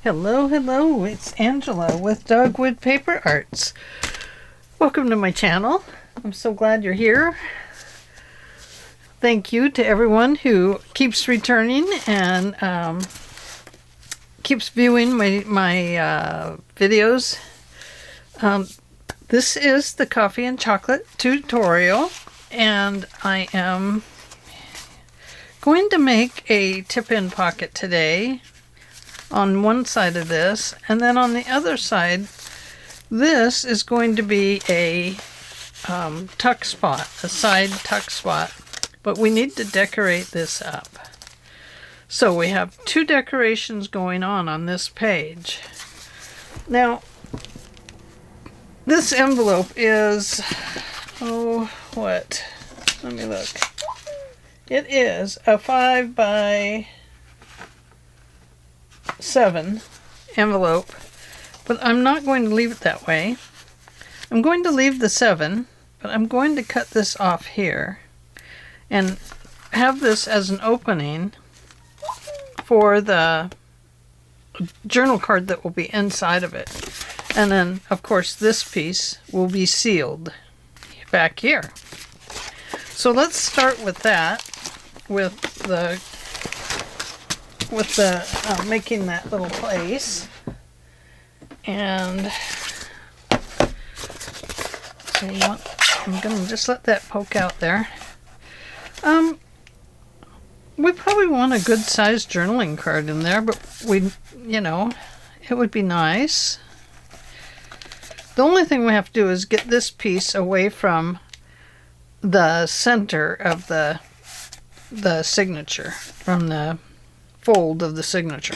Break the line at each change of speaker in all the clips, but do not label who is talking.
Hello, hello, it's Angela with Dogwood Paper Arts. Welcome to my channel. I'm so glad you're here. Thank you to everyone who keeps returning and keeps viewing my videos. This is the coffee and chocolate tutorial, and I am going to make a tip-in pocket today on one side of this, and then on the other side this is going to be a tuck spot, a side tuck spot, but we need to decorate this up. So we have two decorations going on this page. Now this envelope is, let me look. It is a 5 by 7 envelope, but I'm not going to leave it that way. I'm going to leave the 7, but I'm going to cut this off here and have this as an opening for the journal card that will be inside of it. And then, of course, this piece will be sealed back here. So let's start with that, with the making that little place. And so I'm gonna just let that poke out there. We probably want a good sized journaling card in there, but it would be nice. The only thing we have to do is get this piece away from the center of the signature, from the fold of the signature.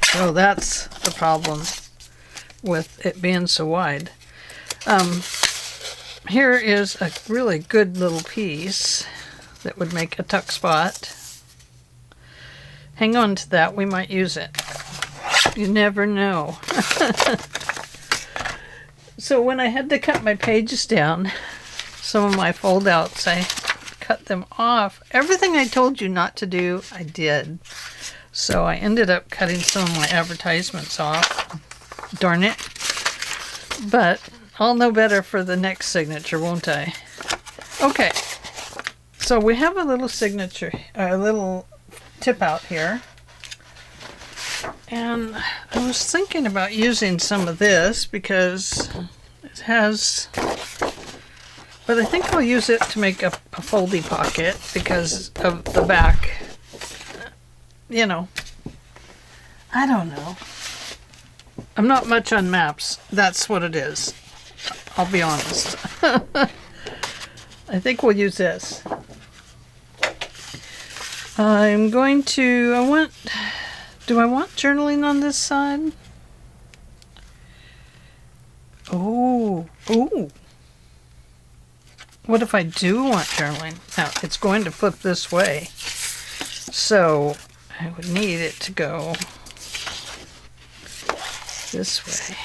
So that's the problem with it being so wide. Here is a really good little piece that would make a tuck spot. Hang on to that, we might use it. You never know. So when I had to cut my pages down, some of my fold outs, I cut them off. Everything I told you not to do, I did. So I ended up cutting some of my advertisements off. Darn it. But I'll know better for the next signature, won't I? Okay. So we have a little signature, a little tip out here. And I was thinking about using some of this because it has, but I think I'll use it to make a foldy pocket because of the back. I don't know. I'm not much on maps. That's what it is. I'll be honest. I think we'll use this. I'm going to, do I want journaling on this side? Oh. What if I do want journaling? Now, it's going to flip this way. So, I would need it to go this way.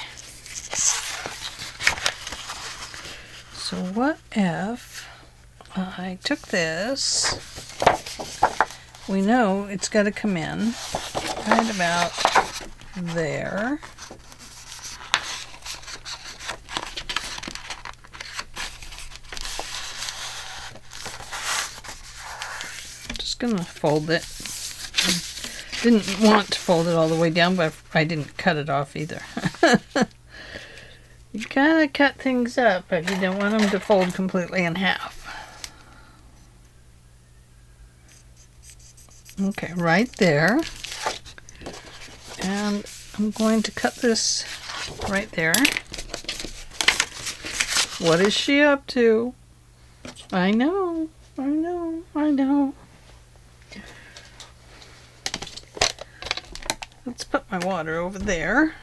So what if I took this? We know it's got to come in right about there. Just gonna fold it. Didn't want to fold it all the way down, but I didn't cut it off either. You gotta cut things up, but you don't want them to fold completely in half. Okay, right there. And I'm going to cut this right there. What is she up to? I know. Let's put my water over there.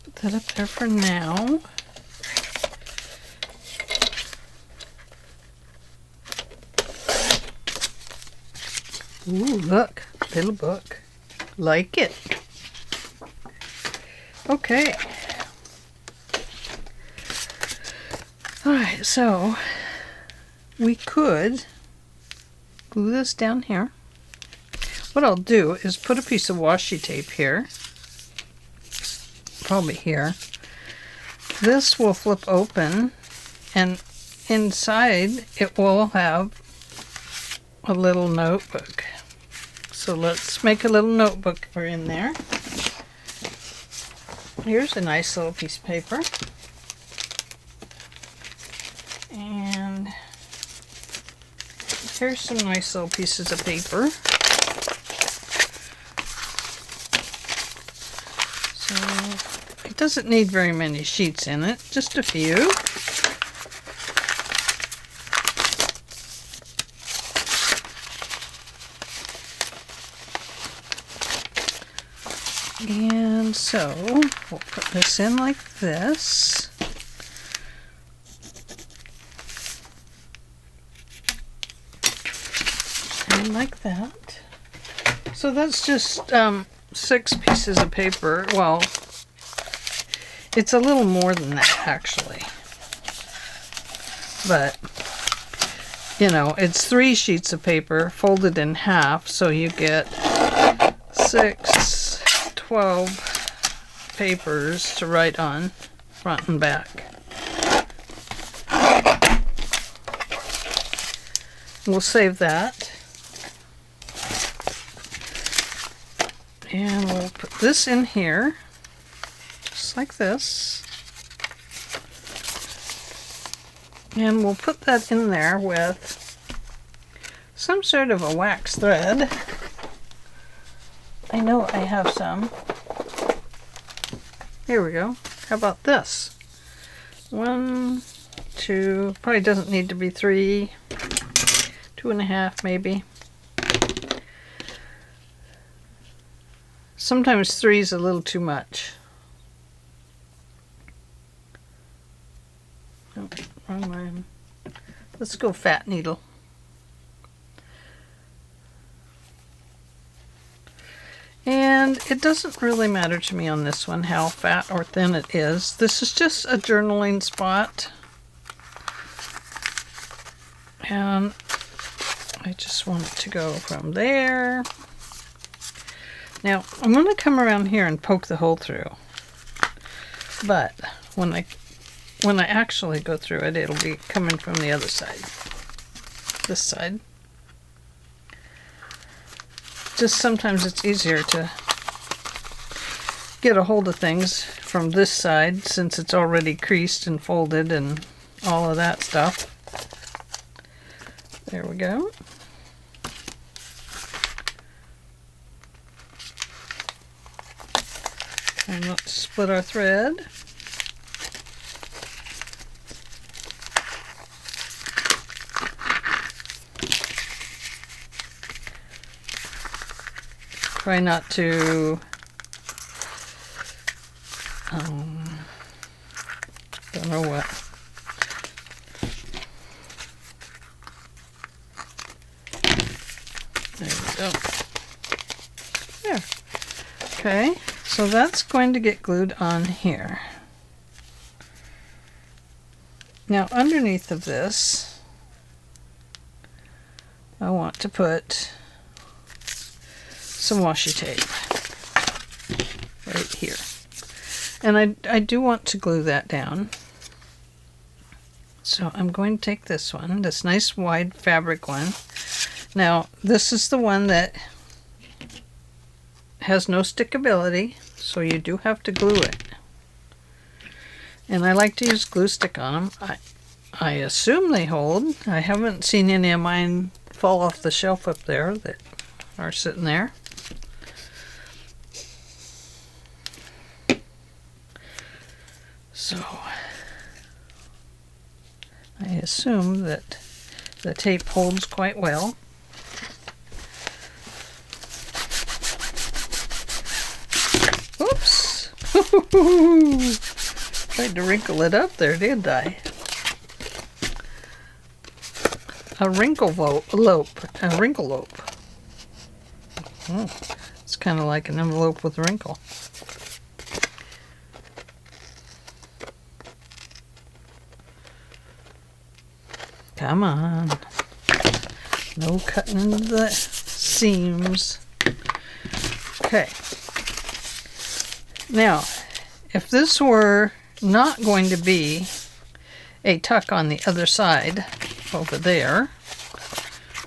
Put that up there for now. Ooh, look, little book. Like it. Okay, Alright, so we could glue this down here. What I'll do is put a piece of washi tape here, probably here. This will flip open, and inside it will have a little notebook. So let's make a little notebook for in there. Here's a nice little piece of paper. And here's some nice little pieces of paper. So it doesn't need very many sheets in it, just a few. And so we'll put this in like this. And like that. So that's just 6 pieces of paper. Well, it's a little more than that actually. But, you know, it's 3 sheets of paper folded in half, so you get 12 papers to write on, front and back. We'll save that. And we'll put this in here, just like this. And we'll put that in there with some sort of a wax thread. I know I have some. Here we go. How about this? 1, 2, probably doesn't need to be 3, 2.5 maybe. Sometimes 3 is a little too much. Oh, wrong line. Let's go fat needle. And it doesn't really matter to me on this one how fat or thin it is. This is just a journaling spot. And I just want it to go from there. Now, I'm going to come around here and poke the hole through. But when I actually go through it, it'll be coming from the other side. This side. Just sometimes it's easier to get a hold of things from this side since it's already creased and folded and all of that stuff. There we go. And let's split our thread. Try not to don't know what. There we go. There. Okay, so that's going to get glued on here. Now underneath of this, I want to put some washi tape right here. And I do want to glue that down. So I'm going to take this one, this nice wide fabric one. Now this is the one that has no stickability, so you do have to glue it. And I like to use glue stick on them. I assume they hold. I haven't seen any of mine fall off the shelf up there that are sitting there. So I assume that the tape holds quite well. Oops! Tried to wrinkle it up there, didn't I? A wrinkle lope. A wrinkle lope. Oh, it's kind of like an envelope with a wrinkle. Come on. No cutting into the seams. Okay. Now, if this were not going to be a tuck on the other side, over there,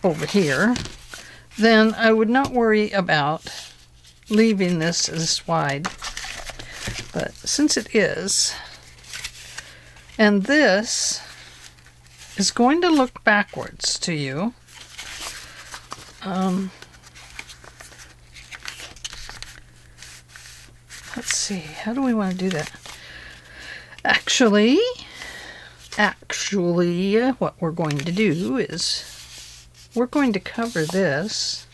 over here, then I would not worry about leaving this as wide. But since it is, and this is going to look backwards to you, let's see, how do we want to do that? Actually, what we're going to do is we're going to cover this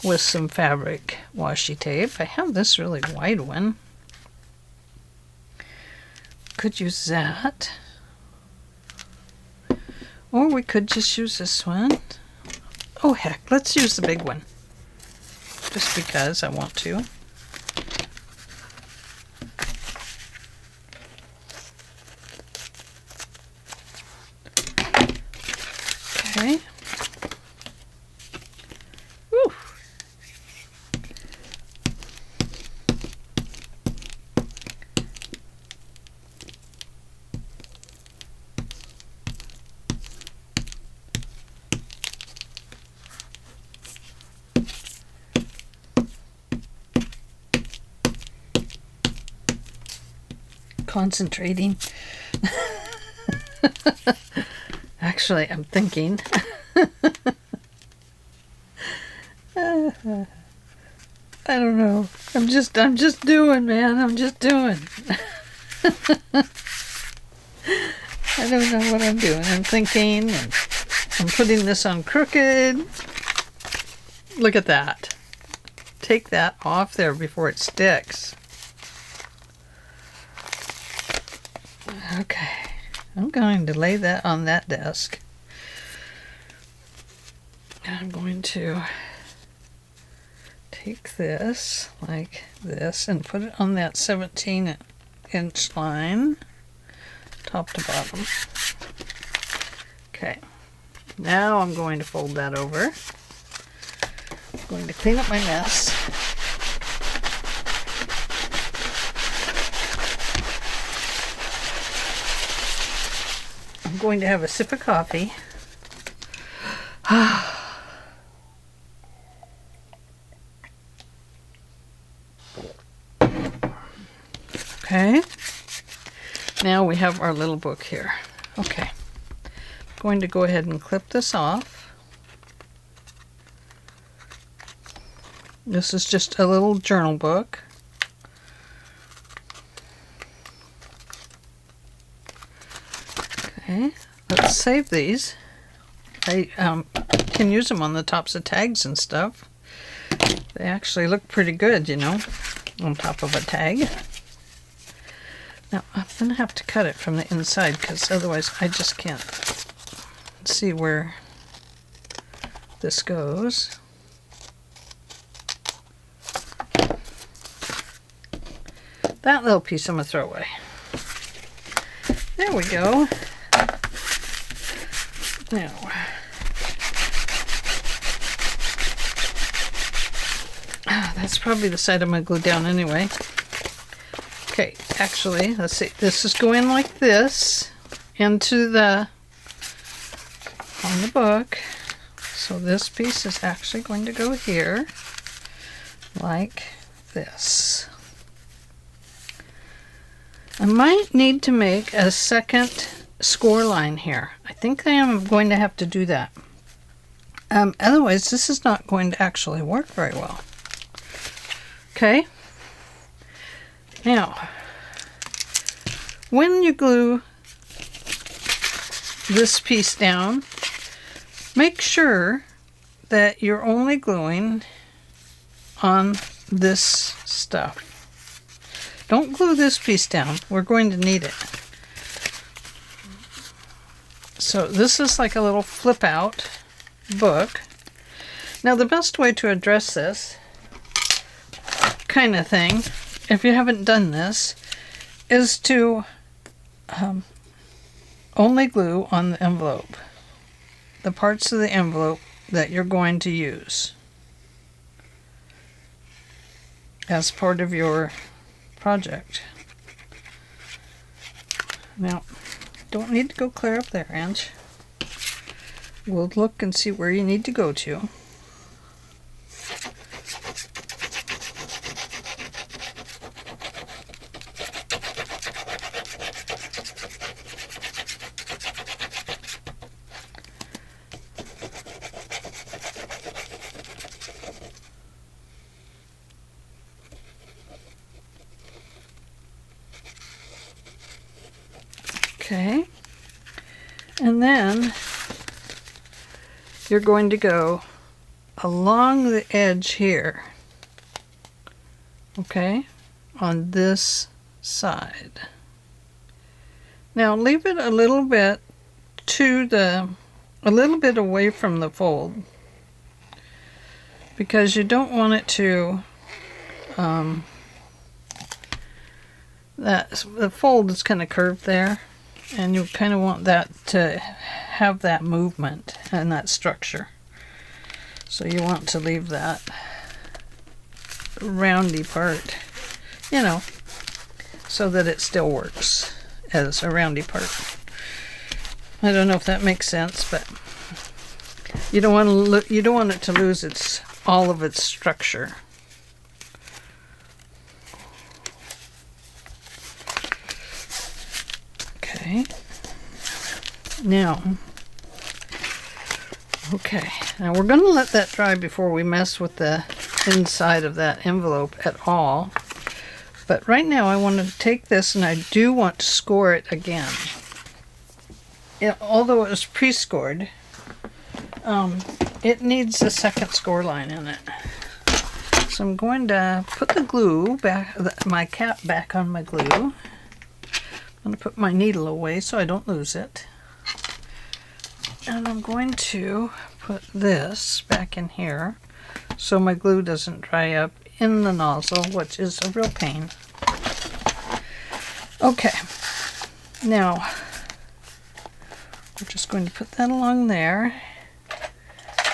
with some fabric washi tape. I have this really wide one. Could use that. Or we could just use this one. Oh heck, let's use the big one. Just because I want to. Okay. Woo. Concentrating. Actually, I'm thinking. I don't know. I'm just doing, man. I'm just doing. I don't know what I'm doing. I'm thinking, and I'm putting this on crooked. Look at that. Take that off there before it sticks. Okay. I'm going to lay that on that desk. And I'm going to take this like this and put it on that 17-inch line, top to bottom. Okay. Now I'm going to fold that over. I'm going to clean up my mess. I'm going to have a sip of coffee. Okay. Now we have our little book here. Okay. I'm going to go ahead and clip this off. This is just a little journal book. Okay, let's save these. I can use them on the tops of tags and stuff. They actually look pretty good, you know, on top of a tag. Now, I'm going to have to cut it from the inside because otherwise I just can't see where this goes. That little piece I'm going to throw away. There we go. Now, that's probably the side I'm going to glue down anyway. Okay, actually, let's see. This is going like this into on the book. So this piece is actually going to go here like this. I might need to make a second score line here. I think I am going to have to do that. Otherwise, this is not going to actually work very well. Okay. Now, when you glue this piece down, make sure that you're only gluing on this stuff. Don't glue this piece down. We're going to need it. So this is like a little flip out book. Now the best way to address this kind of thing, if you haven't done this, is to only glue on the envelope. the parts of the envelope that you're going to use as part of your project. Now, don't need to go clear up there, Ange. We'll look and see where you need to go to. Okay, and then you're going to go along the edge here, okay, on this side. Now leave it a little bit away from the fold, because you don't want it to, the fold is kind of curved there. And you kind of want that to have that movement and that structure. So you want to leave that roundy part, you know, so that it still works as a roundy part. I don't know if that makes sense, but you don't want it to lose all of its structure. Okay. Now we're going to let that dry before we mess with the inside of that envelope at all. But right now I want to take this, and I do want to score it again. Although it was pre-scored, it needs a second score line in it. So I'm going to put the glue back, my cap back on my glue. I'm going to put my needle away so I don't lose it. And I'm going to put this back in here so my glue doesn't dry up in the nozzle, which is a real pain. Okay, now we're just going to put that along there.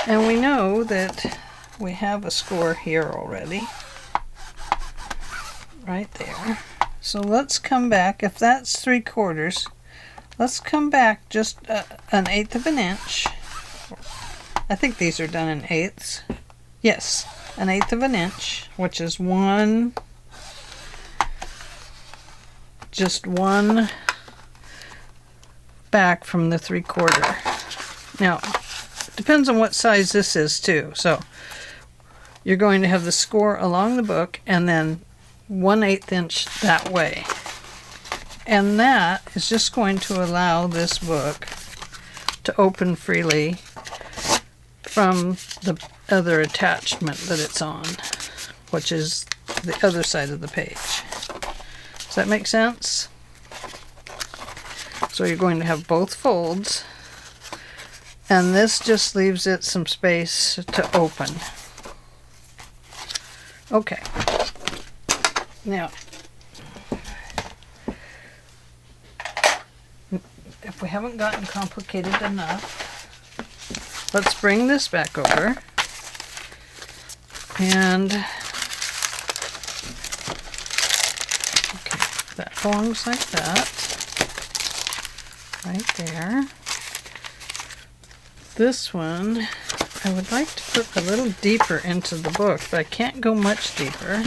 And we know that we have a score here already, right there. So let's come back, if that's 3/4, let's come back just 1/8 of an inch. I think these are done in eighths. Yes, 1/8 of an inch, which is just one back from the 3/4. Now, it depends on what size this is too. So you're going to have the score along the book and then 1/8 inch that way. And that is just going to allow this book to open freely from the other attachment that it's on, which is the other side of the page. Does that make sense? So you're going to have both folds, and this just leaves it some space to open. Okay. Now, if we haven't gotten complicated enough, let's bring this back over, and okay, that belongs like that, right there. This one, I would like to put a little deeper into the book, but I can't go much deeper.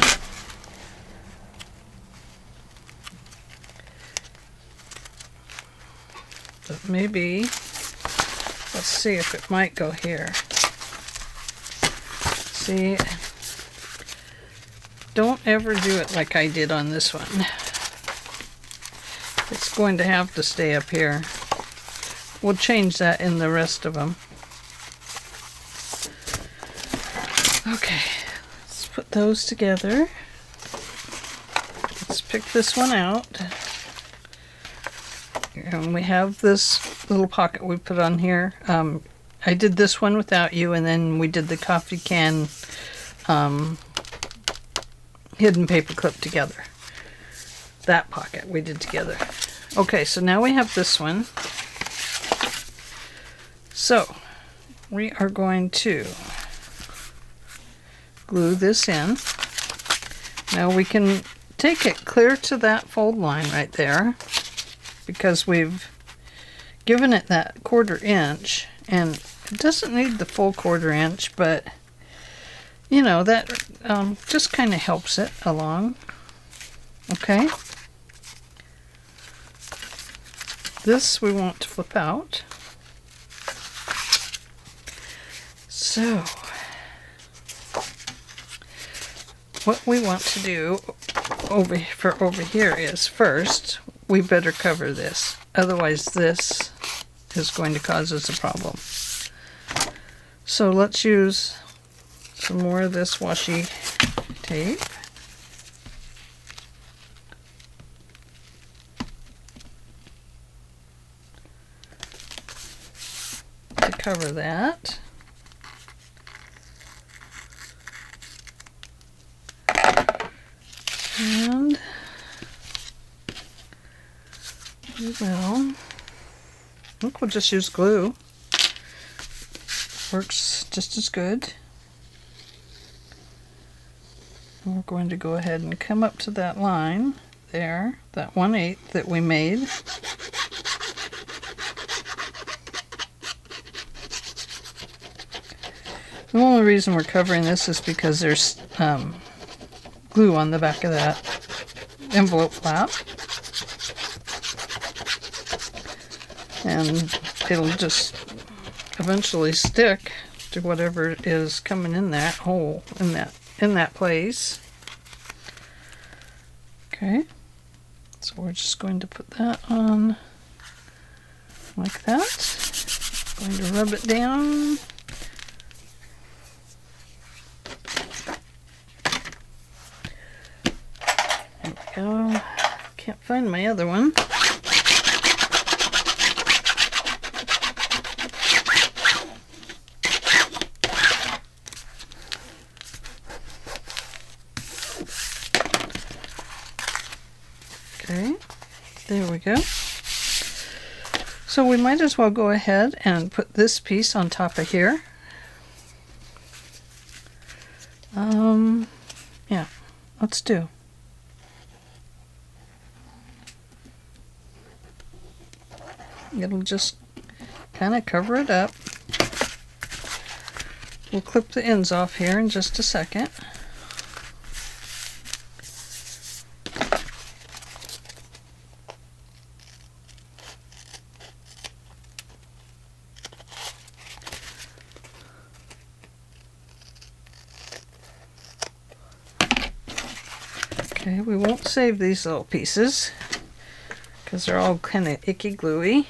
But maybe, let's see if it might go here. See, don't ever do it like I did on this one. It's going to have to stay up here. We'll change that in the rest of them. Okay, let's put those together. Let's pick this one out. And we have this little pocket we put on here. I did this one without you, and then we did the coffee can hidden paper clip together. That pocket we did together. Okay, so now we have this one. So we are going to glue this in. Now we can take it clear to that fold line right there because we've given it that 1/4 inch, and it doesn't need the full 1/4 inch, but you know, that just kind of helps it along. Okay. This we want to flip out. So, what we want to do over here is first, we better cover this. Otherwise this is going to cause us a problem. So let's use some more of this washi tape. To cover that. And we will, I think we'll just use glue. Works just as good. And we're going to go ahead and come up to that line there, that 1/8 that we made. The only reason we're covering this is because there's glue on the back of that envelope flap. And it'll just eventually stick to whatever is coming in that hole, in that place. Okay, so we're just going to put that on like that. Going to rub it down. There we go. Can't find my other one. Okay, there we go. So we might as well go ahead and put this piece on top of here. Yeah, let's do. It'll just kind of cover it up. We'll clip the ends off here in just a second. Okay, we won't save these little pieces because they're all kind of icky gluey.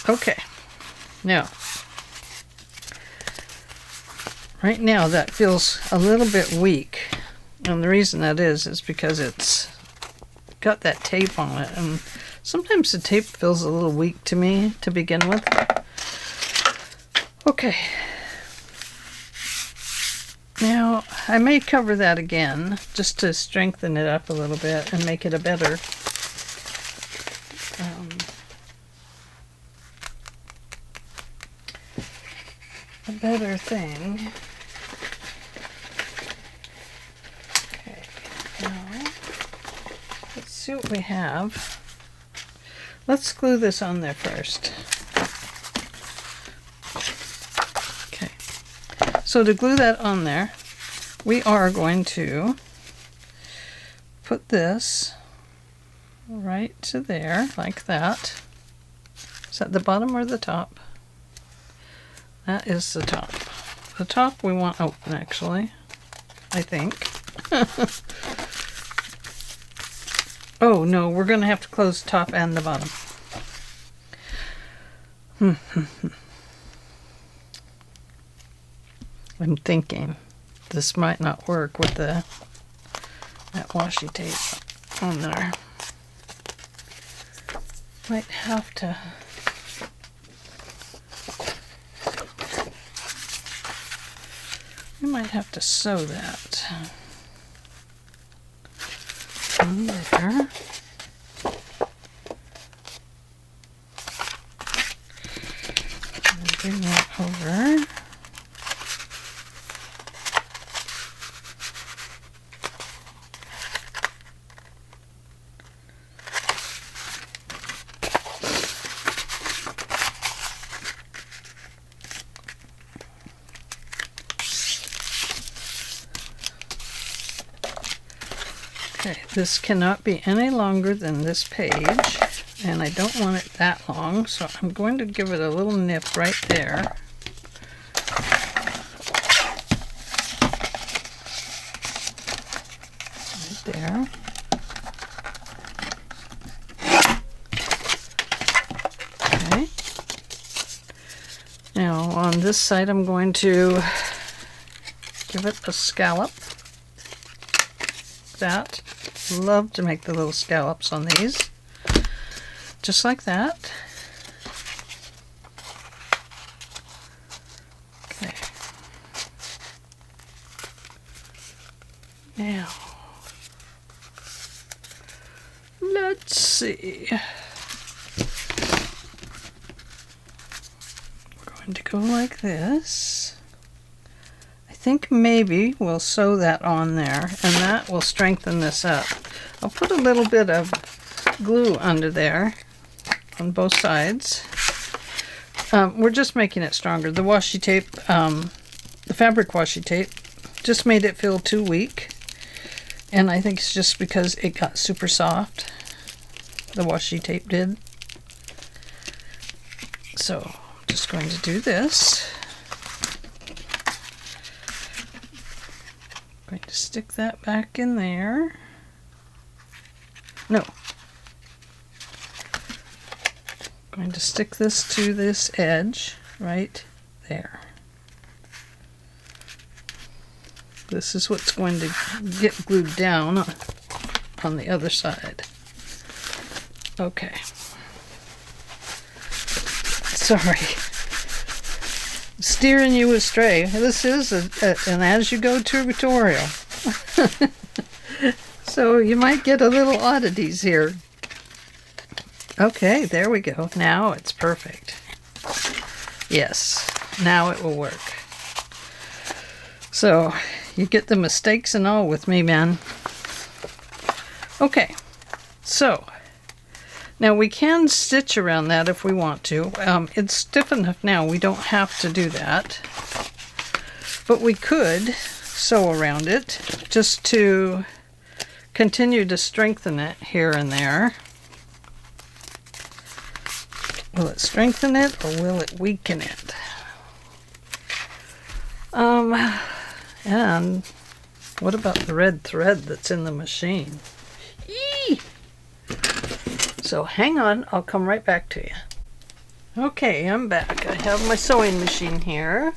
Okay, now, right now that feels a little bit weak, and the reason that is because it's got that tape on it, and sometimes the tape feels a little weak to me to begin with. Okay. Now, I may cover that again just to strengthen it up a little bit and make it a better thing. Okay, now let's see what we have. Let's glue this on there first. Okay. So to glue that on there, we are going to put this right to there, like that. Is that the bottom or the top? That is the top. The top we want open, actually, I think. Oh, no, we're going to have to close the top and the bottom. I'm thinking this might not work with that washi tape on there. Might have to sew that in there. bring that over. Okay, this cannot be any longer than this page, and I don't want it that long, so I'm going to give it a little nip right there. Right there. Okay. Now on this side I'm going to give it a scallop. That. Love to make the little scallops on these. Just like that. Okay. Now, let's see. We're going to go like this. I think maybe we'll sew that on there, and that will strengthen this up. I'll put a little bit of glue under there on both sides. We're just making it stronger. The washi tape, the fabric washi tape, just made it feel too weak, and I think it's just because it got super soft. The washi tape did. So I'm just going to do this. Going to stick that back in there. No. Going to stick this to this edge right there. This is what's going to get glued down on the other side. Okay. Sorry. Steering you astray. This is an as-you-go tutorial. So you might get a little oddities here. Okay, there we go. Now it's perfect. Yes, now it will work. So you get the mistakes and all with me, man. Okay, so now we can stitch around that if we want to. It's stiff enough now, we don't have to do that. But we could sew around it just to continue to strengthen it here and there. Will it strengthen it or will it weaken it? And what about the red thread that's in the machine? Eee! So hang on, I'll come right back to you. Okay, I'm back. I have my sewing machine here.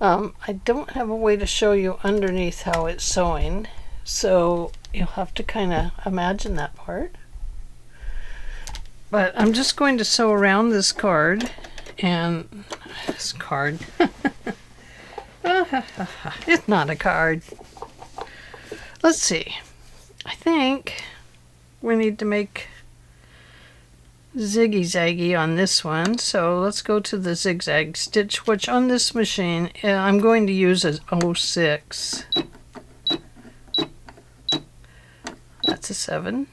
I don't have a way to show you underneath how it's sewing, so you'll have to kind of imagine that part. But I'm just going to sew around this card, and this card, it's not a card. Let's see, I think we need to make ziggy-zaggy on this one, so let's go to the zigzag stitch, which on this machine I'm going to use as 06. That's a 7.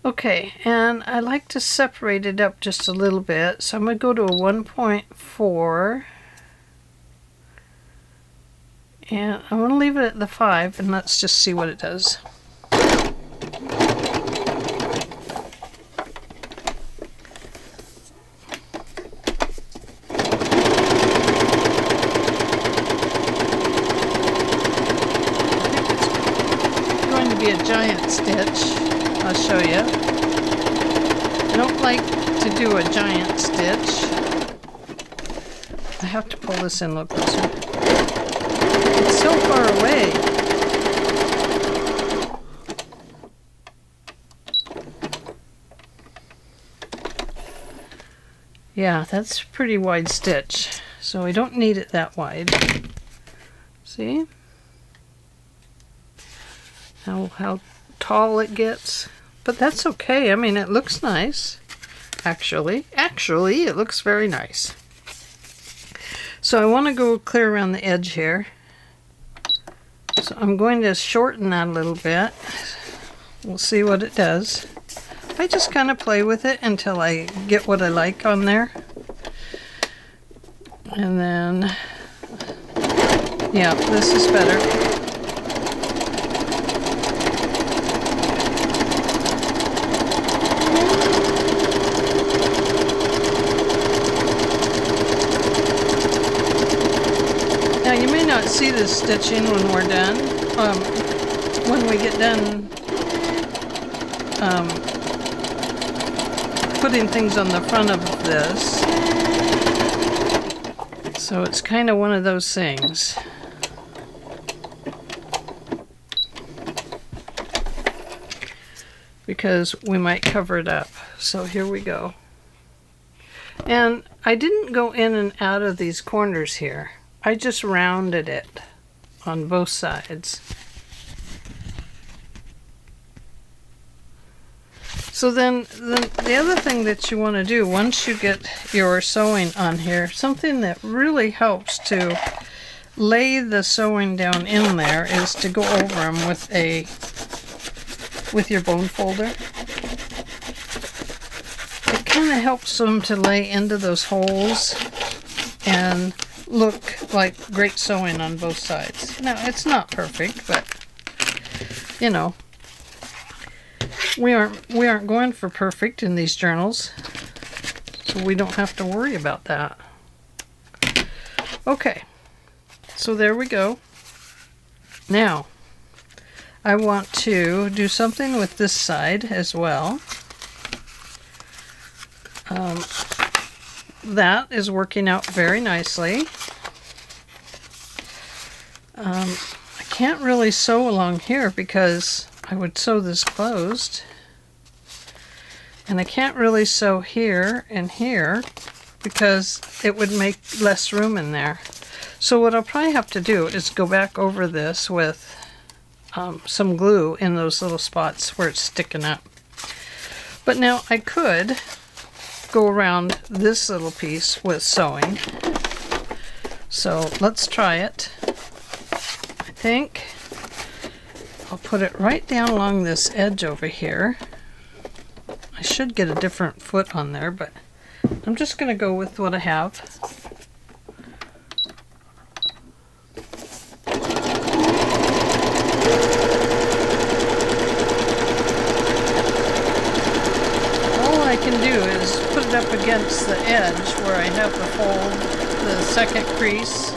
Okay, and I like to separate it up just a little bit, so I'm going to go to a 1.4, and I'm going to leave it at the 5, and let's just see what it does. A giant stitch. I'll show you. I don't like to do a giant stitch. I have to pull this in a little closer. It's so far away. Yeah, that's a pretty wide stitch, so we don't need it that wide. See? How tall it gets, but that's okay. I mean, it looks nice. Actually, it looks very nice. So I want to go clear around the edge here. So I'm going to shorten that a little bit. We'll see what it does. I just kind of play with it until I get what I like on there. And then, yeah, this is better. Now you may not see this stitching when we're done. When we get done putting things on the front of this. So it's kind of one of those things. Because we might cover it up. So here we go. And I didn't go in and out of these corners here. I just rounded it on both sides. So then the other thing that you want to do once you get your sewing on here, something that really helps to lay the sewing down in there is to go over them with your bone folder. It kind of helps them to lay into those holes and look like great sewing on both sides. Now it's not perfect, but you know, we aren't going for perfect in these journals, so we don't have to worry about that. Okay, so there we go. Now I want to do something with this side as well. That is working out very nicely. I can't really sew along here because I would sew this closed. And I can't really sew here and here because it would make less room in there. So what I'll probably have to do is go back over this with some glue in those little spots where it's sticking up. But now I could go around this little piece with sewing. So let's try it. I think I'll put it right down along this edge over here. I should get a different foot on there, but I'm just going to go with what I have. All I can do is put it up against the edge where I have the fold, the second crease.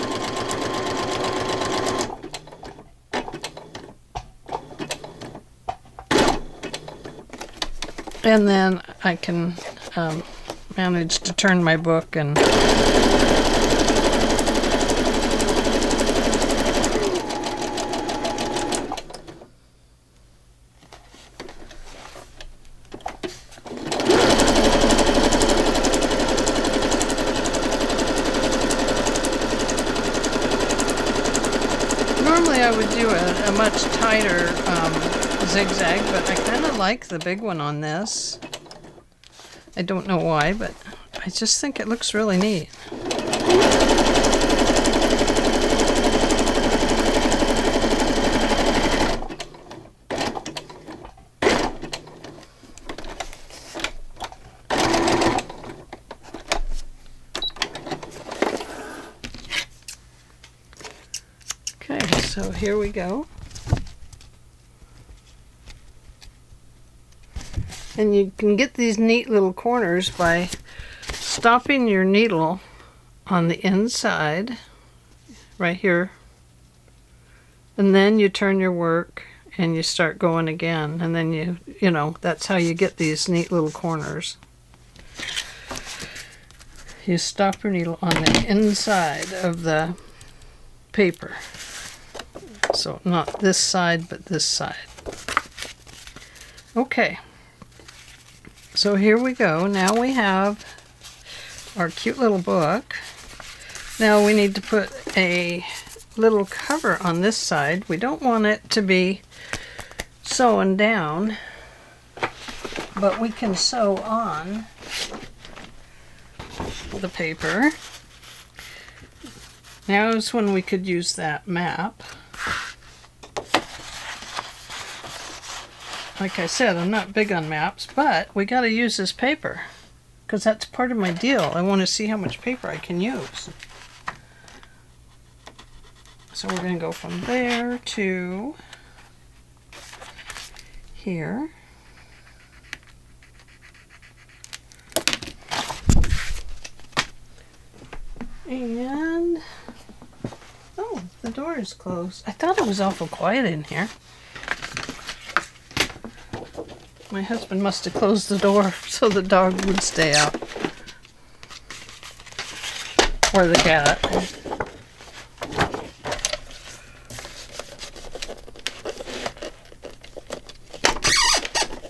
And then I can manage to turn my book and normally I would do a much tighter zigzag, but I kind of like the big one on this. I don't know why, but I just think it looks really neat. Okay, so here we go. And you can get these neat little corners by stopping your needle on the inside, right here. And then you turn your work and you start going again. And then you know, that's how you get these neat little corners. You stop your needle on the inside of the paper. So not this side, but this side. Okay. So here we go. Now we have our cute little book. Now we need to put a little cover on this side. We don't want it to be sewn down, but we can sew on the paper. Now is when we could use that map. Like I said, I'm not big on maps, but we got to use this paper because that's part of my deal. I want to see how much paper I can use. So we're going to go from there to here. And, oh, the door is closed. I thought it was awful quiet in here. My husband must have closed the door so the dog would stay out. Or the cat.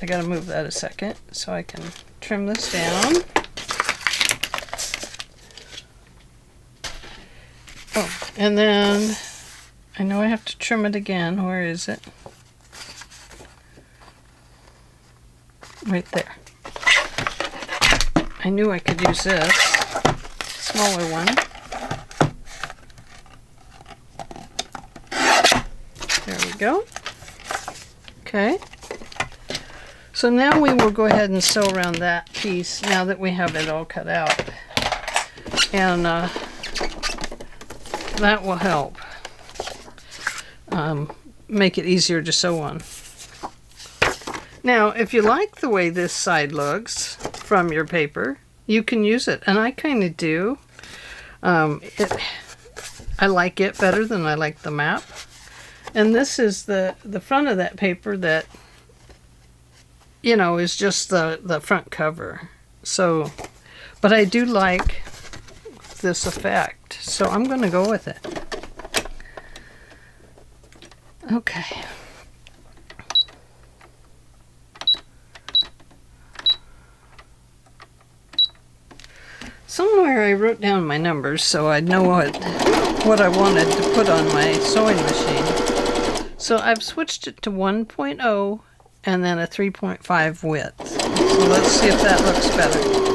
I gotta move that a second so I can trim this down. Oh, and then I know I have to trim it again. Where is it? Right there. I knew I could use this smaller one. There we go. Okay. So now we will go ahead and sew around that piece now that we have it all cut out. And that will help make it easier to sew on. Now, if you like the way this side looks from your paper, you can use it. And I kind of do. I like it better than I like the map. And this is the front of that paper that, you know, is just the front cover. So, but I do like this effect. So I'm going to go with it. Okay. Somewhere I wrote down my numbers so I'd know what I wanted to put on my sewing machine. So I've switched it to 1.0 and then a 3.5 width. So let's see if that looks better.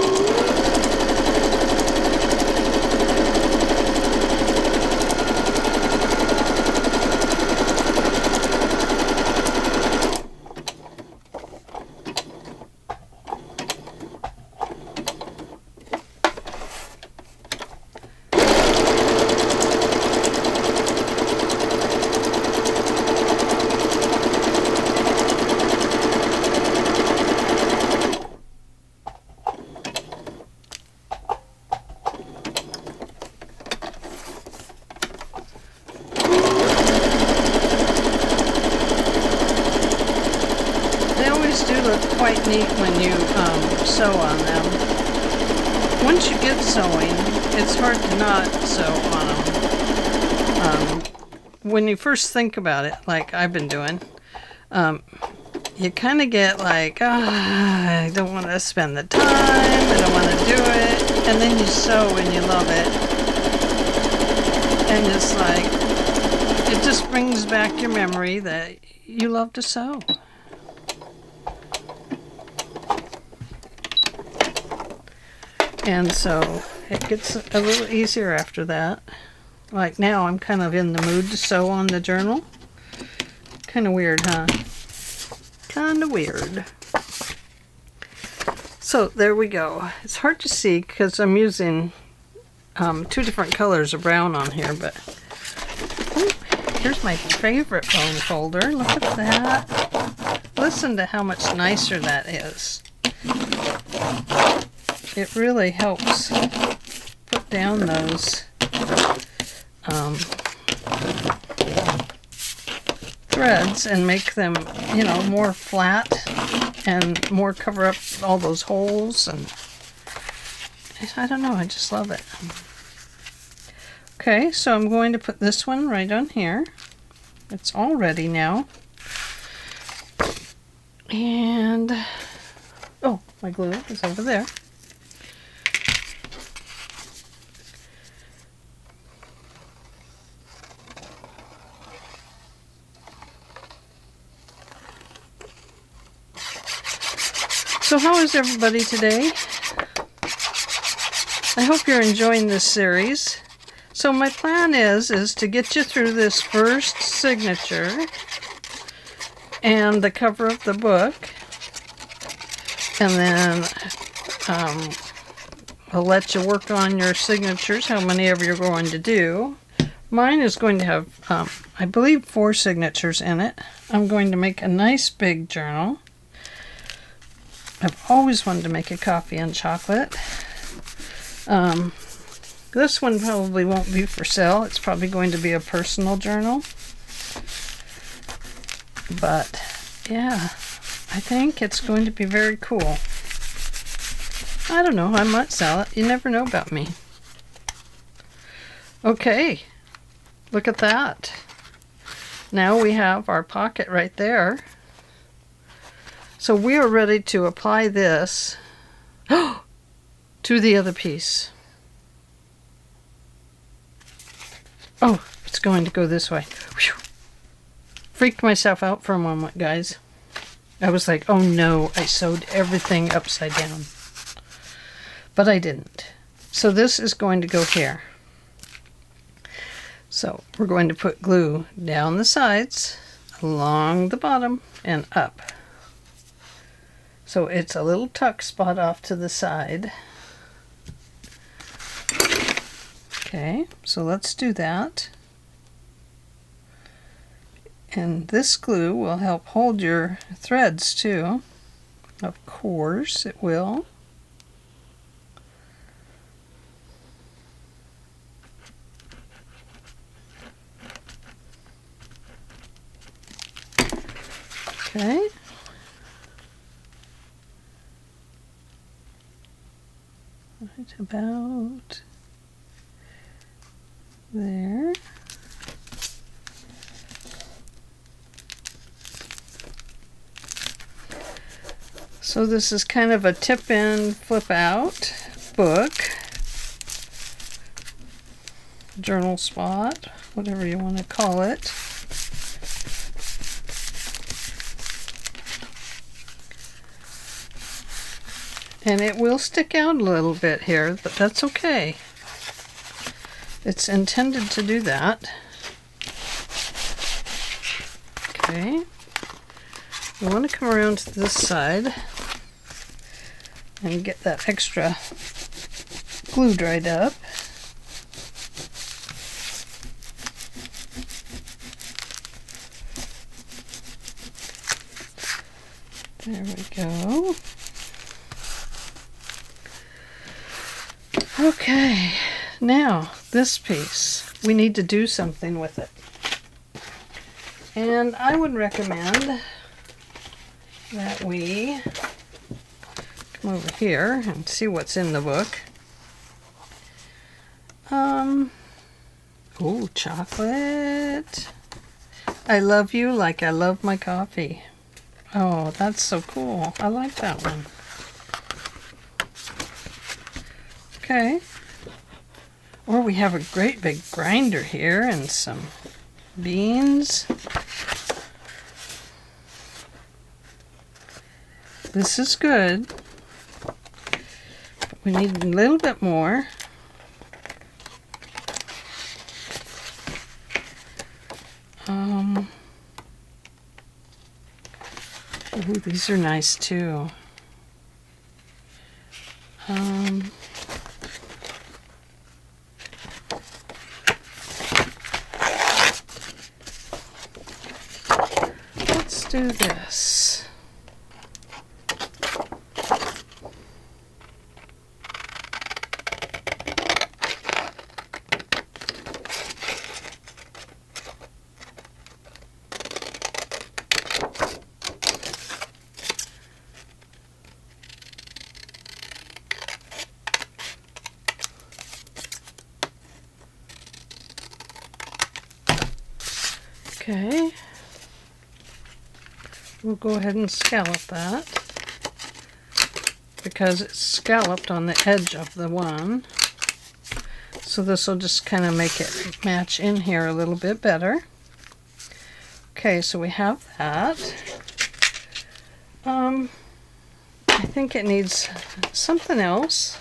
Quite neat when you sew on them. Once you get sewing, it's hard to not sew on them. When you first think about it, like I've been doing, you kind of get like, I don't want to spend the time, I don't want to do it, and then you sew and you love it, and it's like, it just brings back your memory that you love to sew. And so it gets a little easier after that. Like now I'm kind of in the mood to sew on the journal. Kind of weird, huh? Kind of weird. So there we go. It's hard to see because I'm using two different colors of brown on here, but here's my favorite bone folder. Look at that. Listen to how much nicer that is. It really helps put down those threads and make them, you know, more flat and more cover up all those holes. And I don't know, I just love it. Okay, so I'm going to put this one right on here. It's all ready now. And, oh, my glue is over there. So how is everybody today? I hope you're enjoying this series. So my plan is to get you through this first signature and the cover of the book, and then I'll let you work on your signatures, how many ever you're going to do. Mine is going to have, I believe, 4 signatures in it. I'm going to make a nice big journal. I've always wanted to make a coffee and chocolate. This one probably won't be for sale. It's probably going to be a personal journal. But yeah, I think it's going to be very cool. I don't know, I might sell it. You never know about me. Okay, look at that. Now we have our pocket right there. So we are ready to apply this to the other piece. Oh, it's going to go this way. Whew. Freaked myself out for a moment, guys. I was like, oh no, I sewed everything upside down. But I didn't. So this is going to go here. So we're going to put glue down the sides, along the bottom, and up. So it's a little tuck spot off to the side. Okay, so let's do that. And this glue will help hold your threads too. Of course it will. Okay. Right about there. So this is kind of a tip-in, flip-out book. Journal spot, whatever you want to call it. And it will stick out a little bit here, but that's okay. It's intended to do that. Okay. You want to come around to this side and get that extra glue dried up. There we go. Okay, now this piece, we need to do something with it. And I would recommend that we come over here and see what's in the book. Oh, chocolate. I love you like I love my coffee. Oh, that's so cool. I like that one. Okay. Or we have a great big grinder here and some beans. This is good. But we need a little bit more. Ooh, these are nice too. Let's do this. Okay, we'll go ahead and scallop that because it's scalloped on the edge of the one. So this will just kind of make it match in here a little bit better. Okay, so we have that. I think it needs something else.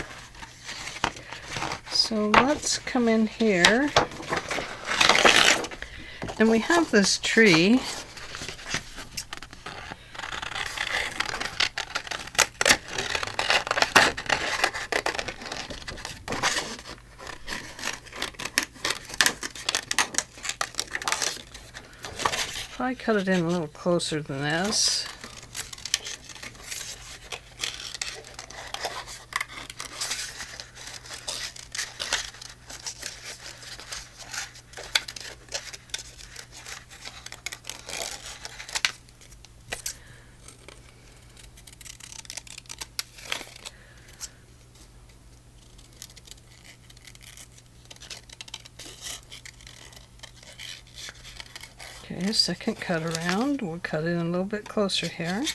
So let's come in here, and we have this tree. If I cut it in a little closer than this. Okay, a second cut around. We'll cut it in a little bit closer here.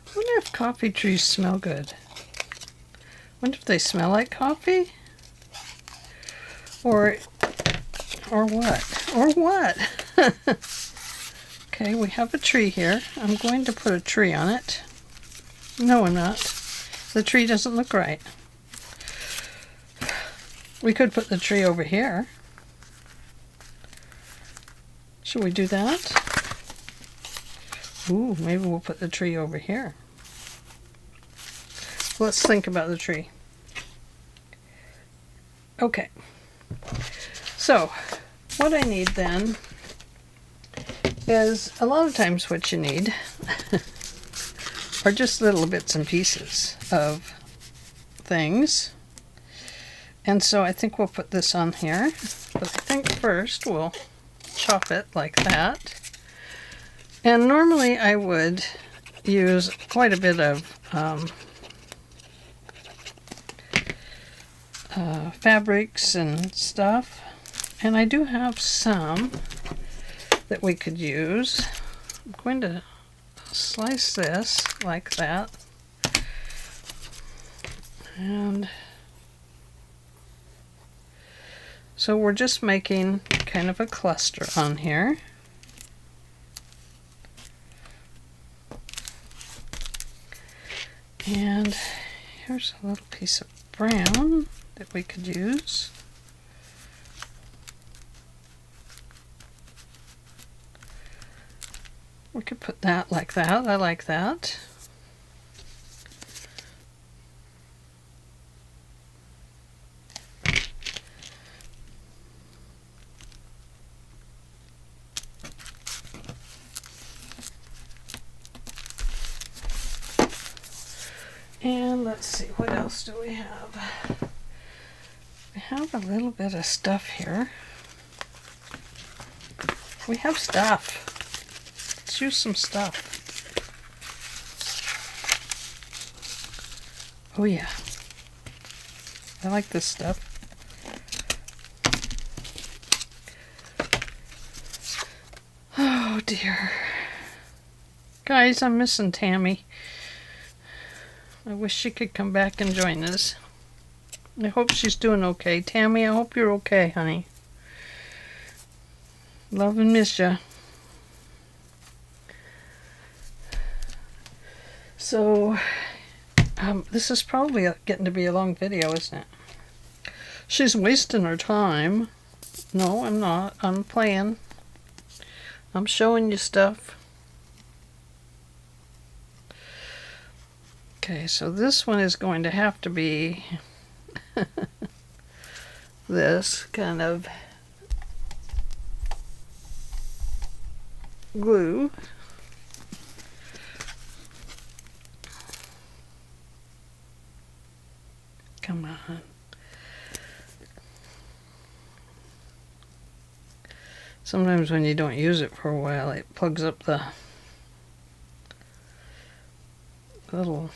I wonder if coffee trees smell good. I wonder if they smell like coffee? Or what? Or what? Okay, we have a tree here. I'm going to put a tree on it. No, I'm not. The tree doesn't look right. We could put the tree over here. Should we do that? Ooh, maybe we'll put the tree over here. Let's think about the tree. Okay. So, what I need then is a lot of times what you need are just little bits and pieces of things. And so I think we'll put this on here. But I think first we'll chop it like that. And normally I would use quite a bit of fabrics and stuff. And I do have some that we could use. I'm going to slice this like that, and so we're just making kind of a cluster on here. And here's a little piece of brown that we could use. We could put that like that. I like that. And let's see, what else do we have? We have a little bit of stuff here. We have stuff. Let's use some stuff. Oh yeah. I like this stuff. Oh dear. Guys, I'm missing Tammy. I wish she could come back and join us. I hope she's doing okay. Tammy, I hope you're okay, honey. Love and miss ya. So, this is probably getting to be a long video, isn't it? She's wasting her time. No, I'm not. I'm playing. I'm showing you stuff. Okay, so this one is going to have to be this kind of glue. Come on. Sometimes when you don't use it for a while, it plugs up the little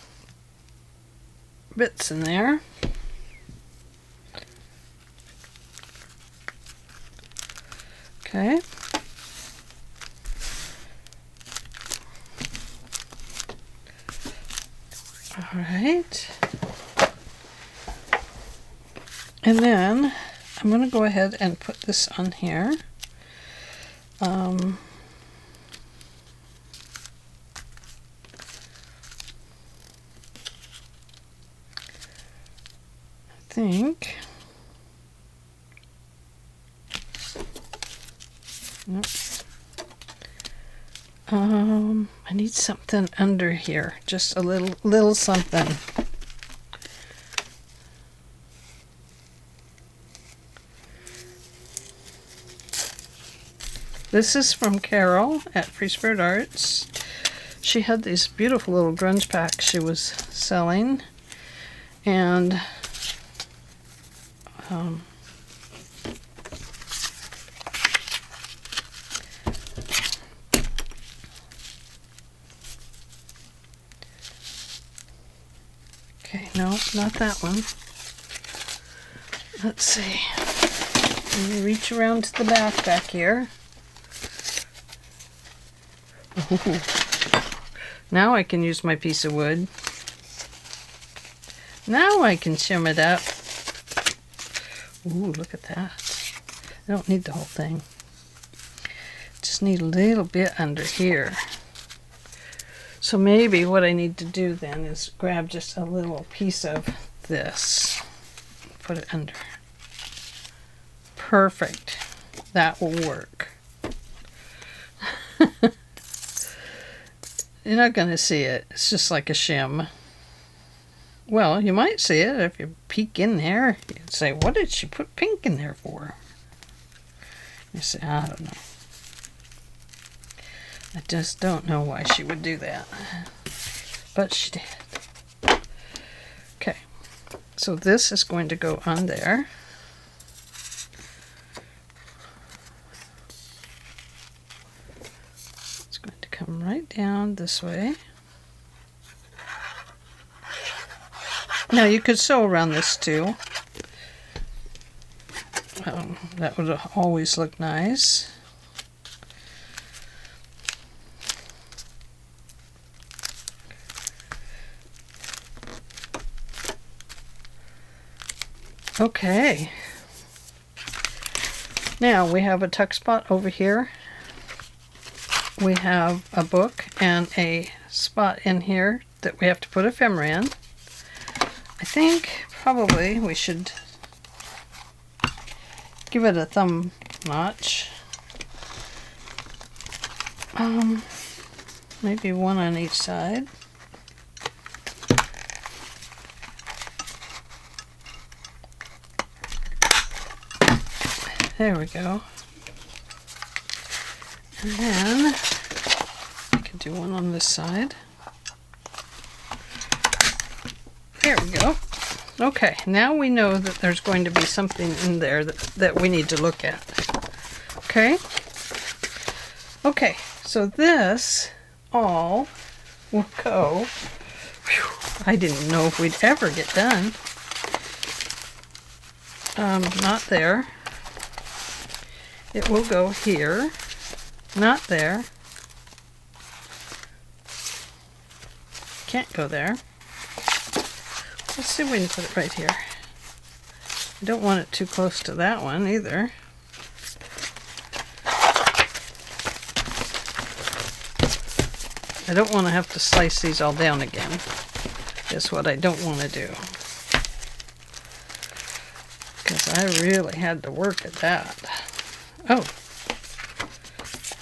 bits in there. Okay. All right. And then I'm going to go ahead and put this on here. think. Nope. I need something under here, just a little something. This is from Carol at Free Spirit Arts. She had these beautiful little grunge packs she was selling, and okay, no, not that one. Let's see. Let me reach around to the back here. Ooh. Now I can use my piece of wood. Now I can shim it up. Ooh, look at that. I don't need the whole thing. Just need a little bit under here. So maybe what I need to do then is grab just a little piece of this. Put it under. Perfect. That will work. You're not going to see it. It's just like a shim. Well, you might see it if you peek in there. You'd say, what did she put pink in there for? You say, I don't know. I just don't know why she would do that. But she did. Okay. So this is going to go on there. Come right down this way. Now you could sew around this too. That would always look nice. Okay. Now we have a tuck spot over here. We have a book and a spot in here that we have to put ephemera in. I think probably we should give it a thumb notch. Maybe one on each side. There we go. And then I can do one on this side. There we go. Okay, now we know that there's going to be something in there that we need to look at. Okay? Okay, so this all will go. Whew, I didn't know if we'd ever get done. Not there. It will go here. Not there. Can't go there. Let's see if we can put it right here. I don't want it too close to that one either. I don't want to have to slice these all down again. That's what I don't want to do. Because I really had to work at that. Oh.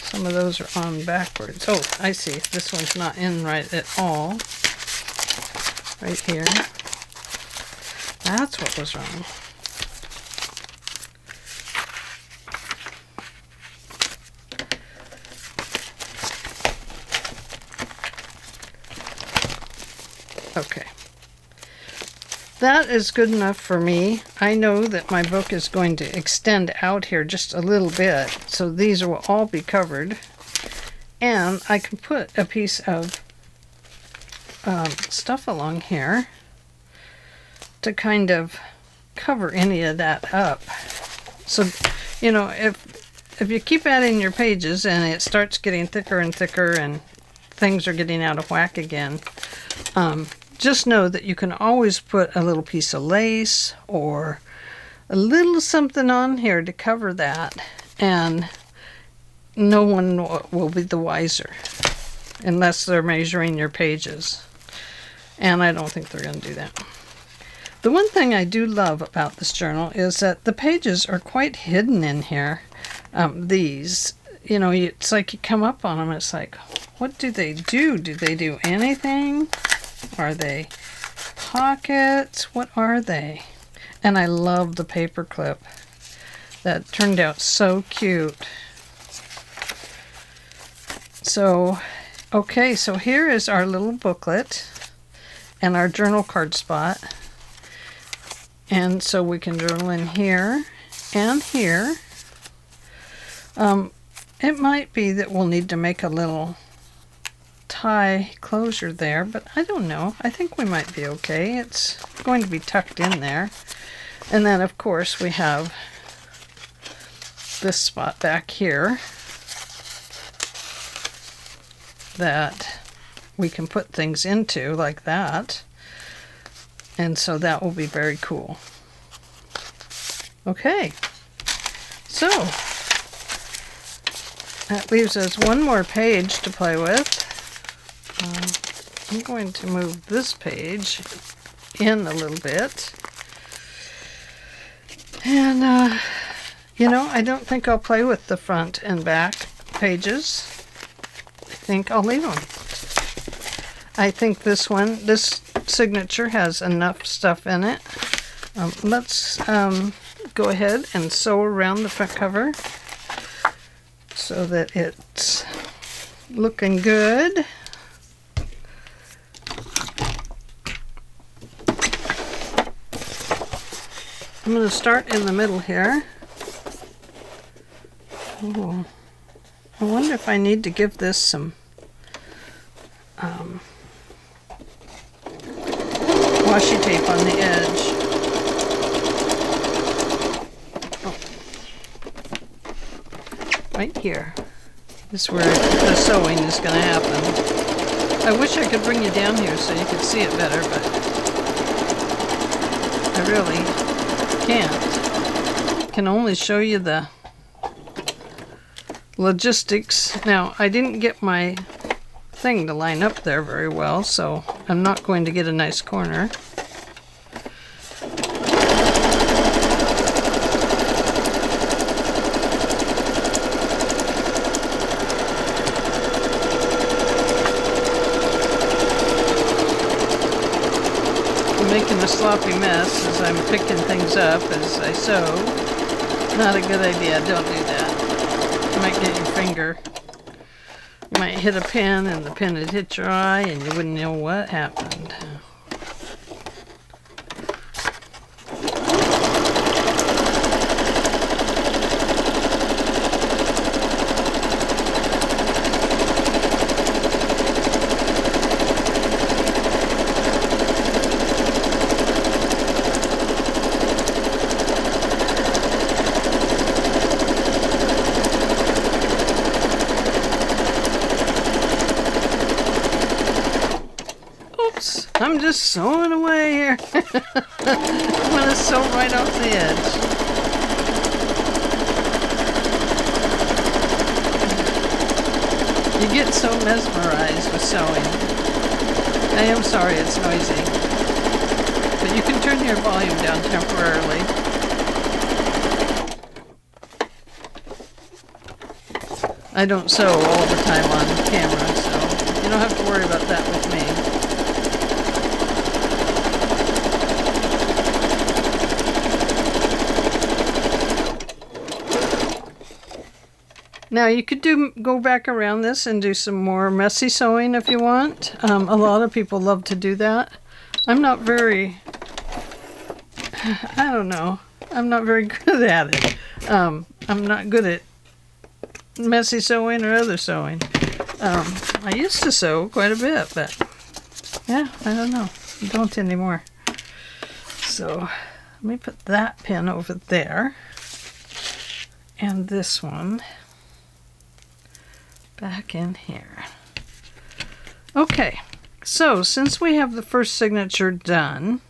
Some of those are on backwards. Oh, I see. This one's not in right at all. Right here. That's what was wrong. Okay. That is good enough for me. I know that my book is going to extend out here just a little bit, so these will all be covered. And I can put a piece of stuff along here to kind of cover any of that up. So, you know, if you keep adding your pages and it starts getting thicker and thicker and things are getting out of whack again, just know that you can always put a little piece of lace or a little something on here to cover that, and no one will be the wiser unless they're measuring your pages. And I don't think they're going to do that. The one thing I do love about this journal is that the pages are quite hidden in here. These, you know, it's like you come up on them, it's like, what do they do? Do they do anything? Are they pockets? What are they? And I love the paper clip. That turned out so cute. So, okay, so here is our little booklet and our journal card spot. And so we can journal in here and here. It might be that we'll need to make a little tie closure there, but I don't know. I think we might be okay. It's going to be tucked in there. And then, of course, we have this spot back here that we can put things into like that. And so that will be very cool. Okay, so that leaves us one more page to play with. I'm going to move this page in a little bit. And, you know, I don't think I'll play with the front and back pages. I think I'll leave them. I think this one, this signature has enough stuff in it. Let's go ahead and sew around the front cover so that it's looking good. I'm going to start in the middle here. Ooh. I wonder if I need to give this some washi tape on the edge. Oh. Right here is where the sewing is going to happen. I wish I could bring you down here so you could see it better, but I really can't. I can only show you the logistics. Now, I didn't get my thing to line up there very well, so I'm not going to get a nice corner. I'm making a sloppy mess as I'm picking things up as I sew. Not a good idea, don't do that. You might get your finger. You might hit a pin and the pin would hit your eye and you wouldn't know what happened. I'm just sewing away here. I'm going to sew right off the edge. You get so mesmerized with sewing. I am sorry it's noisy, but you can turn your volume down temporarily. I don't sew all the time on camera, so you don't have to worry about that with me. Now you could go back around this and do some more messy sewing if you want. A lot of people love to do that. I'm not very, I don't know, I'm not very good at it. I'm not good at messy sewing or other sewing. I used to sew quite a bit, but yeah, I don't know. I don't anymore. So let me put that pin over there and this one back in here. Okay, so since we have the first signature done,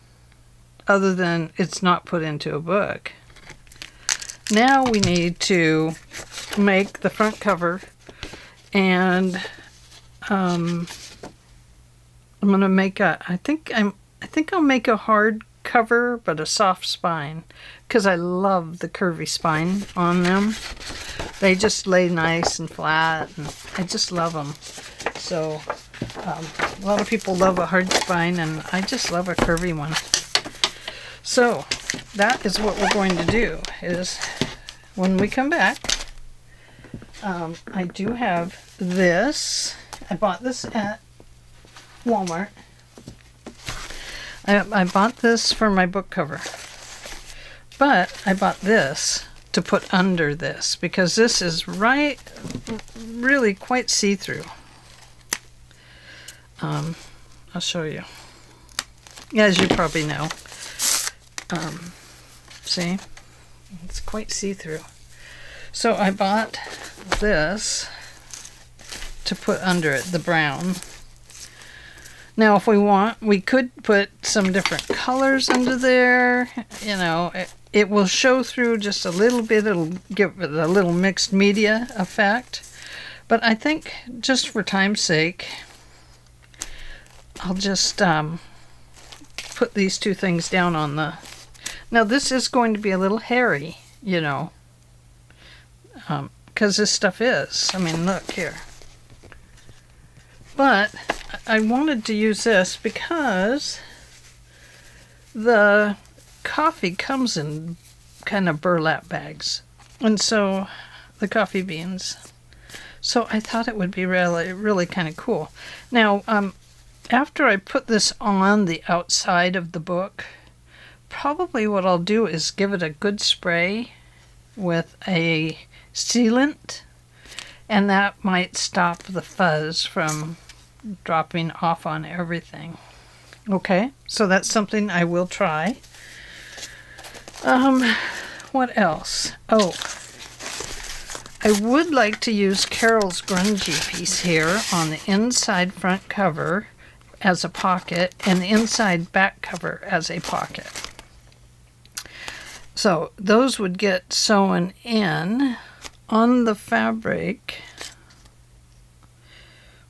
other than it's not put into a book, now we need to make the front cover, and I'm gonna make a, I think I'll make a hard cover, but a soft spine, because I love the curvy spine on them. They just lay nice and flat, and I just love them. So a lot of people love a hard spine, and I just love a curvy one. So that is what we're going to do, is when we come back, I do have this. I bought this at Walmart. I bought this for my book cover, but I bought this to put under this because this is really quite see-through. I'll show you. As you probably know. See? It's quite see-through. So I bought this to put under it, the brown. Now, if we want, we could put some different colors under there. You know, it will show through just a little bit. It'll give it a little mixed media effect. But I think just for time's sake, I'll just put these two things down on the... Now, this is going to be a little hairy, you know, because this stuff is. I mean, look here. But I wanted to use this because the coffee comes in kind of burlap bags, and so the coffee beans. So I thought it would be really kind of cool. Now, after I put this on the outside of the book, probably what I'll do is give it a good spray with a sealant, and that might stop the fuzz from dropping off on everything. Okay, so that's something I will try. What else? Oh, I would like to use Carol's grungy piece here on the inside front cover as a pocket and the inside back cover as a pocket. So those would get sewn in on the fabric,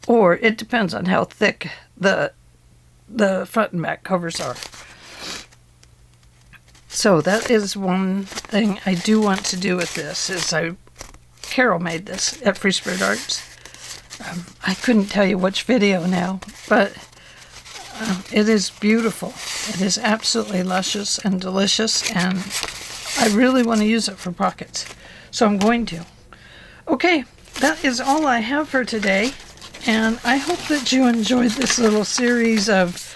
or it depends on how thick the front and back covers are. So that is one thing I do want to do with this. Carol made this at Free Spirit Arts. I couldn't tell you which video now, but it is beautiful. It is absolutely luscious and delicious, and I really want to use it for pockets. So I'm going to. Okay, that is all I have for today. And I hope that you enjoyed this little series of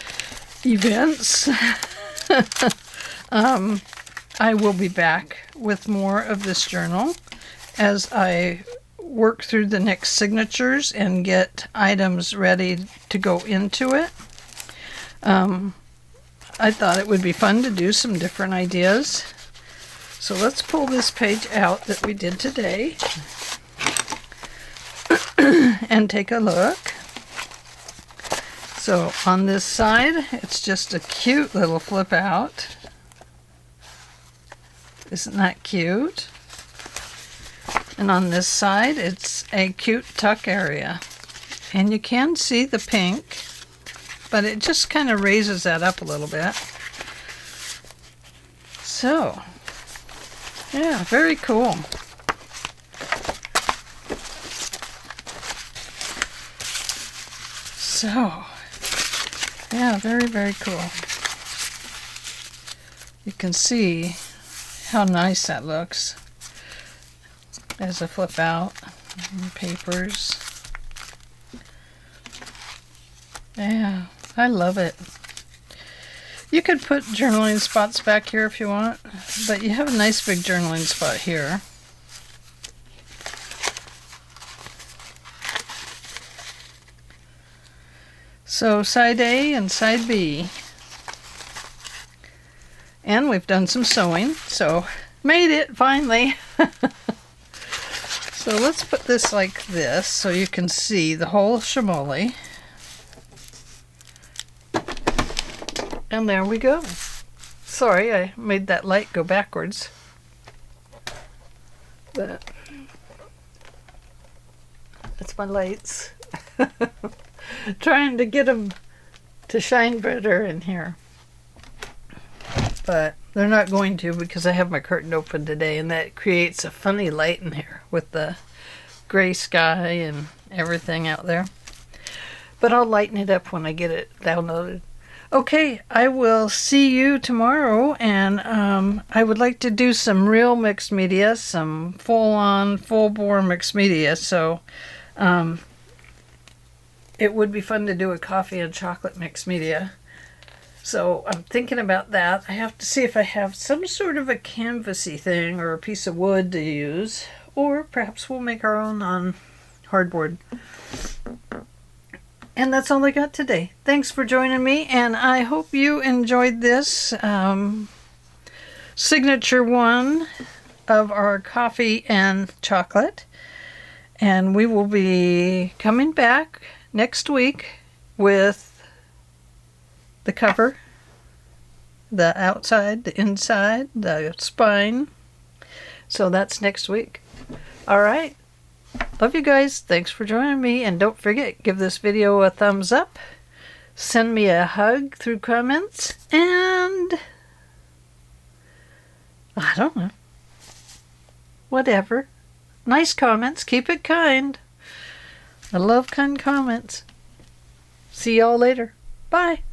events. I will be back with more of this journal as I work through the next signatures and get items ready to go into it. I thought it would be fun to do some different ideas. So let's pull this page out that we did today and take a look. So on this side, it's just a cute little flip out. Isn't that cute? And on this side, it's a cute tuck area. And you can see the pink, but it just kind of raises that up a little bit. So, yeah, very cool. So, yeah, very, very cool. You can see how nice that looks as a flip out and papers. Yeah, I love it. You could put journaling spots back here if you want, but you have a nice big journaling spot here. So side A and side B. And we've done some sewing, so made it finally. So let's put this like this so you can see the whole chamois. And there we go. Sorry, I made that light go backwards. But that's my lights. Trying to get them to shine better in here. but they're not going to because I have my curtain open today, and that creates a funny light in here with the gray sky and everything out there. But I'll lighten it up when I get it downloaded. Okay, I will see you tomorrow, and I would like to do some real mixed media, some full-on, full-bore mixed media, so it would be fun to do a coffee and chocolate mixed media. So I'm thinking about that. I have to see if I have some sort of a canvasy thing or a piece of wood to use, or perhaps we'll make our own on hardboard. And that's all I got today. Thanks for joining me, and I hope you enjoyed this signature one of our coffee and chocolate. And we will be coming back next week with the cover, the outside, the inside, the spine. So that's next week. All right. Love you guys. Thanks for joining me. And don't forget, give this video a thumbs up. Send me a hug through comments. And I don't know. Whatever. Nice comments. Keep it kind. I love kind comments. See y'all later. Bye.